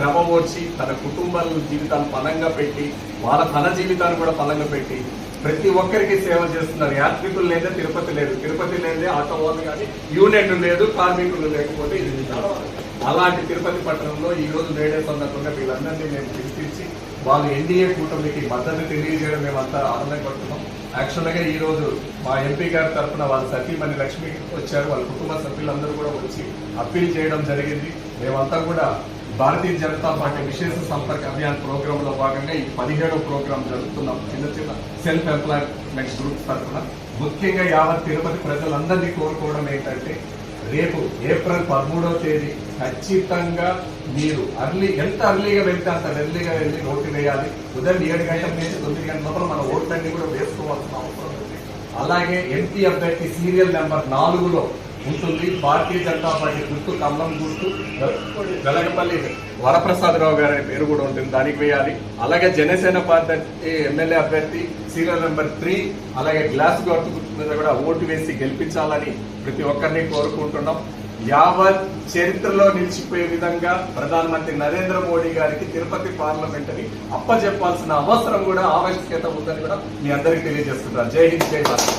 శ్రమ ఓర్చి తన కుటుంబాల జీవితాలు పనంగా పెట్టి తన జీవితాన్ని కూడా పనంగా పెట్టి ప్రతి ఒక్కరికి సేవ చేస్తున్నారు. యాత్రికులు లేదా తిరుపతి లేదు, తిరుపతి లేదే ఆటో వాళ్ళు కానీ యూనియన్ లేదు, కార్మికులు లేకపోతే ఇది నడవాలి. అలాంటి తిరుపతి పట్టణంలో ఈ రోజు మేడే సందర్భంగా వీళ్ళందరినీ మేము పిలిపించి వాళ్ళు ఎన్డీఏ కూటమికి మద్దతు తెలియజేయడం మేమంతా ఆనందపడుతున్నాం. యాక్చువల్గా ఈ రోజు మా ఎంపీ గారి తరఫున వాళ్ళ సతీమణి లక్ష్మి వచ్చారు, వాళ్ళ కుటుంబ సభ్యులందరూ కూడా వచ్చి అప్పీల్ చేయడం జరిగింది. మేమంతా కూడా భారతీయ జనతా పార్టీ విశేష సంపర్క అభియాన్ ప్రోగ్రామ్ లో భాగంగా ఈ 17వ ప్రోగ్రాం జరుపుతున్నాం. చిన్న చిన్న సెల్ఫ్ ఎంప్లాయ్మెంట్ గ్రూప్స్ తరఫున ముఖ్యంగా యావత్ తిరుపతి ప్రజలందరినీ కోరుకోవడం ఏంటంటే రేపు ఏప్రిల్ 13వ తేదీ ఖచ్చితంగా మీరు ఎంత అర్లీగా వెళ్తే అంత ఎర్లీగా వెళ్ళి ఓటు వేయాలి. ఉదయం 7 గంటల నుంచి 9 గంటల లోపల మన ఓట్లన్నీ కూడా వేసుకోవాల్సిన అవసరం ఉంది. అలాగే ఎంపీ అభ్యర్థి సీరియల్ నెంబర్ 4లో ఉంటుంది. భారతీయ జనతా పార్టీ గుర్తు కమలం గుర్తు, వెలగపల్లి వరప్రసాదరావు గారి పేరు కూడా ఉంటుంది, దానికి వేయాలి. అలాగే జనసేన పార్టీ ఎమ్మెల్యే అభ్యర్థి సీరియల్ నెంబర్ 3 అలాగే గ్లాస్ గుర్తు మీద కూడా ఓటు వేసి గెలిపించాలని ప్రతి ఒక్కరిని కోరుకుంటున్నాం. యావత్ చరిత్రలో నిలిచిపోయే విధంగా ప్రధానమంత్రి నరేంద్ర మోడీ గారికి తిరుపతి పార్లమెంట్ ని అప్పచెప్పాల్సిన అవసరం కూడా ఆవశ్యకత ఉందని కూడా మీ అందరికీ తెలియజేస్తున్నారు. జై హింద్, జై భారత్.